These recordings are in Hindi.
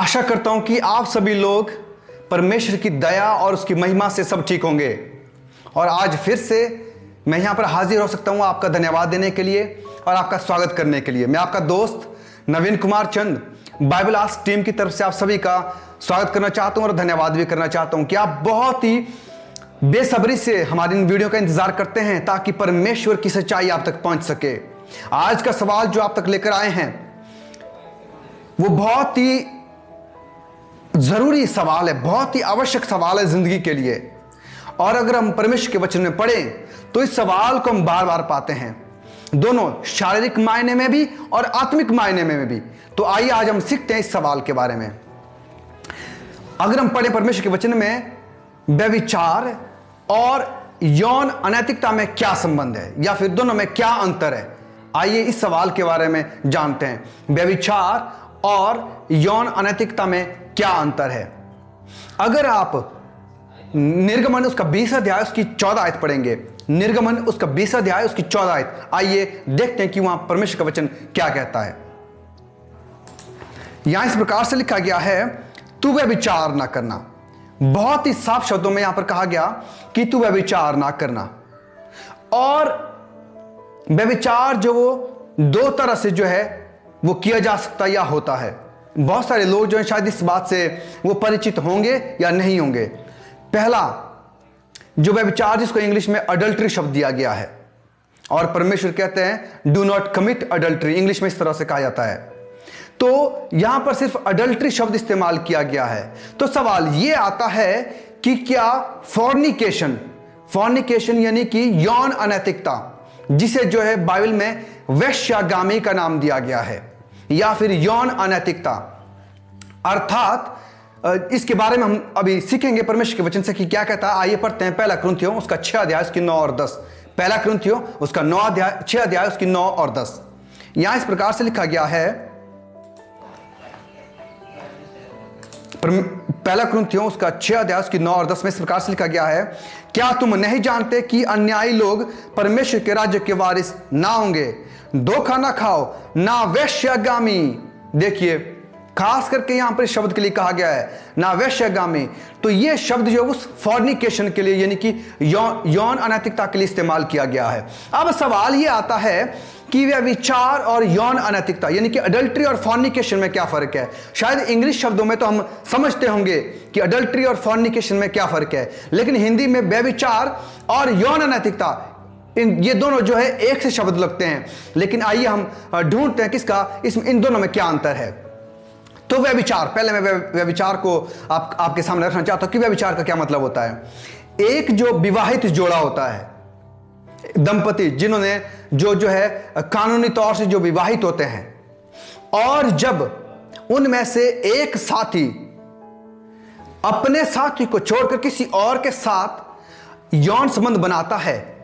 आशा करता हूं कि आप सभी लोग परमेश्वर की दया और उसकी महिमा से सब ठीक होंगे। और आज फिर से मैं यहां पर हाजिर हो सकता हूं आपका धन्यवाद देने के लिए और आपका स्वागत करने के लिए। मैं आपका दोस्त नवीन कुमार चंद बाइबल आस्क टीम की तरफ से आप सभी का स्वागत करना चाहता हूं और धन्यवाद भी करना चाहता हूं कि आप बहुत ही बेसब्री से हमारी इन वीडियो का इंतजार करते हैं ताकि परमेश्वर की सच्चाई आप तक पहुंच सके। आज का सवाल जो आप तक लेकर आए हैं वो बहुत ही जरूरी सवाल है, बहुत ही आवश्यक सवाल है जिंदगी के लिए। और अगर हम परमेश्वर के वचन में पढ़ें तो इस सवाल को हम बार बार पाते हैं, दोनों शारीरिक मायने में भी और आत्मिक मायने में भी। तो आइए आज हम सीखते हैं इस सवाल के बारे में। अगर हम पढ़ें परमेश्वर के वचन में, व्यभिचार और यौन अनैतिकता में क्या संबंध है या फिर दोनों में क्या अंतर है, आइए इस सवाल के बारे में जानते हैं। व्यभिचार और यौन अनैतिकता में क्या अंतर है। अगर आप निर्गमन उसका 20 अध्याय उसकी 14 आयत पढ़ेंगे, निर्गमन उसका 20 अध्याय उसकी 14 आयत, आइए देखते हैं कि वहां परमेश्वर का वचन क्या कहता है। यहां इस प्रकार से लिखा गया है, तू व्यभिचार ना करना। बहुत ही साफ शब्दों में यहां पर कहा गया कि तू व्यभिचार ना करना। और व्यभिचार जो वो दो तरह से जो है वो किया जा सकता या होता है। बहुत सारे लोग जो हैं शायद इस बात से वो परिचित होंगे या नहीं होंगे। पहला जो व्यभिचार, जिसको इंग्लिश में अडल्ट्री शब्द दिया गया है, और परमेश्वर कहते हैं do not commit adultery, English में इस तरह से कहा जाता है। तो यहां पर सिर्फ अडल्ट्री शब्द इस्तेमाल किया गया है। तो सवाल यह आता है कि क्या फॉर्निकेशन यानी कि यौन अनैतिकता, जिसे जो है बाइबल में वेश्यागामी का नाम दिया गया है, या फिर यौन अनैतिकता, अर्थात इसके बारे में हम अभी सीखेंगे परमेश्वर के वचन से कि क्या कहता है। आइए पढ़ते हैं पहला कुरिन्थियों उसका 6 अध्याय उसकी 9 और 10। पहला कुरिन्थियों उसका 6 अध्याय उसकी 9 और 10। यहां इस प्रकार से लिखा गया है, पहला कुरिन्थियों उसका 6 अध्याय उसकी 9 और 10 में इस प्रकार से लिखा गया है, क्या तुम नहीं जानते कि अन्यायी लोग परमेश्वर के राज्य के वारिस ना होंगे। धोखा ना खाओ, ना वेश्यागामी। देखिए खास करके यहां पर इस शब्द के लिए कहा गया है ना वेश्यागामी। तो यह शब्द जो उस फॉर्निकेशन के लिए यानी कि यौन अनैतिकता के लिए इस्तेमाल किया गया है। अब सवाल यह आता है कि व्यभिचार और यौन अनैतिकता यानी कि अडल्ट्री और फॉर्निकेशन में क्या फर्क है। शायद इंग्लिश शब्दों में तो हम समझते होंगे कि अडल्ट्री और फॉर्निकेशन में क्या फर्क है, लेकिन हिंदी में व्यभिचार और यौन अनैतिकता ये दोनों जो है एक से शब्द लगते हैं। लेकिन आइए हम ढूंढते हैं किसका इन दोनों में क्या अंतर है। तो व्यभिचार, पहले मैं व्यभिचार को आपके सामने रखना चाहता हूं कि व्यभिचार का क्या मतलब होता है। एक जो विवाहित जोड़ा होता है, दंपति जिन्होंने जो है कानूनी तौर से जो विवाहित होते हैं, और जब उनमें से एक साथी अपने साथी को छोड़कर किसी और के साथ यौन संबंध बनाता है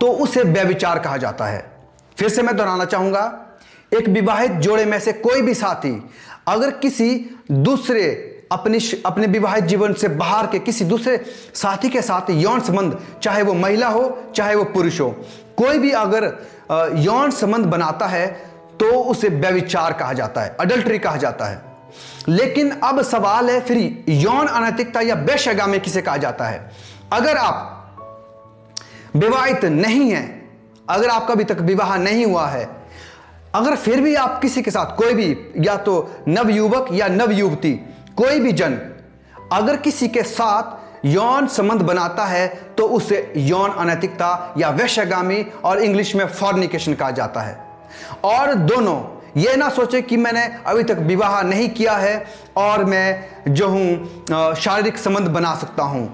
तो उसे व्यभिचार कहा जाता है। फिर से मैं दोहराना चाहूंगा, एक विवाहित जोड़े में से कोई भी साथी अगर किसी दूसरे अपने विवाहित जीवन से बाहर के किसी दूसरे साथी के साथ यौन संबंध, चाहे वो महिला हो चाहे वो पुरुष हो, कोई भी अगर यौन संबंध बनाता है तो उसे व्यभिचार कहा जाता है, अडल्ट्री कहा जाता है। लेकिन अब सवाल है फिर यौन अनैतिकता या वेश्यागामी किसे कहा जाता है। अगर आप विवाहित नहीं हैं, अगर आपका अभी तक विवाह नहीं हुआ है, अगर फिर भी आप किसी के साथ कोई भी, या तो नवयुवक या नवयुवती, कोई भी जन अगर किसी के साथ यौन संबंध बनाता है तो उसे यौन अनैतिकता या वेश्यागामी और इंग्लिश में फॉर्निकेशन कहा जाता है। और दोनों ये ना सोचे कि मैंने अभी तक विवाह नहीं किया है और मैं जो हूं शारीरिक संबंध बना सकता हूं।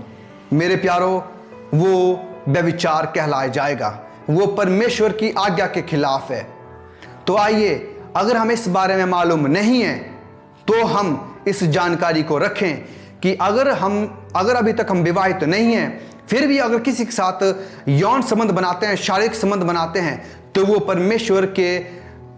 मेरे प्यारो, वो व्यभिचार कहलाया जाएगा, वो परमेश्वर की आज्ञा के खिलाफ है। तो आइए, अगर हमें इस बारे में मालूम नहीं है तो हम इस जानकारी को रखें कि अगर अभी तक हम विवाहित नहीं हैं, फिर भी अगर किसी के साथ यौन संबंध बनाते हैं, शारीरिक संबंध बनाते हैं, तो वो परमेश्वर के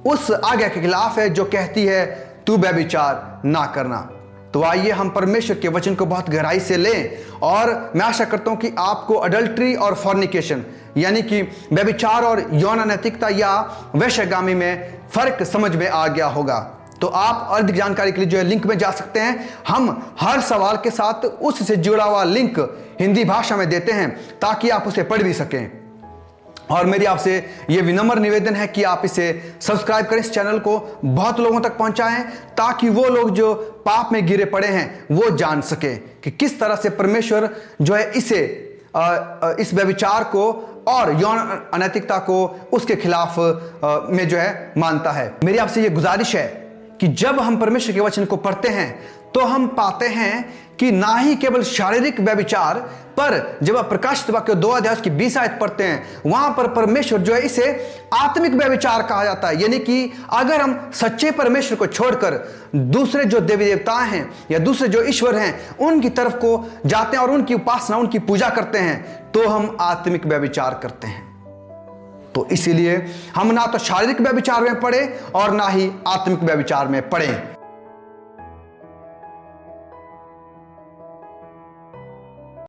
उस आज्ञा के खिलाफ है जो कहती है तू व्यभिचार ना करना। तो आइए हम परमेश्वर के वचन को बहुत गहराई से लें, और मैं आशा करता हूं कि आपको अडल्ट्री और फॉर्निकेशन यानी कि व्यभिचार और यौन अनैतिकता या वेश्यागामी में फर्क समझ में आ गया होगा। तो आप और अधिक जानकारी के लिए जो है लिंक में जा सकते हैं। हम हर सवाल के साथ उससे जुड़ा हुआ लिंक हिंदी भाषा में देते हैं ताकि आप उसे पढ़ भी सकें। और मेरी आपसे यह विनम्र निवेदन है कि आप इसे सब्सक्राइब करें, इस चैनल को बहुत लोगों तक पहुंचाएं ताकि वो लोग जो पाप में गिरे पड़े हैं वो जान सके कि किस तरह से परमेश्वर जो है इस व्यभिचार को और यौन अनैतिकता को उसके खिलाफ में जो है मानता है। मेरी आपसे यह गुजारिश है कि जब हम परमेश्वर के वचन को पढ़ते हैं तो हम पाते हैं कि ना ही केवल शारीरिक व्यभिचार, पर जब आप प्रकाशित वाक्य 2 अध्याय की 20 आयत पढ़ते हैं वहां पर परमेश्वर जो है इसे आत्मिक व्यभिचार कहा जाता है। यानी कि अगर हम सच्चे परमेश्वर को छोड़कर दूसरे जो देवी देवता हैं या दूसरे जो ईश्वर हैं उनकी तरफ को जाते हैं और उनकी उपासना, उनकी पूजा करते हैं तो हम आत्मिक व्यभिचार करते हैं। तो इसीलिए हम ना तो शारीरिक व्यभिचार में पड़े और ना ही आत्मिक व्यभिचार में पड़े।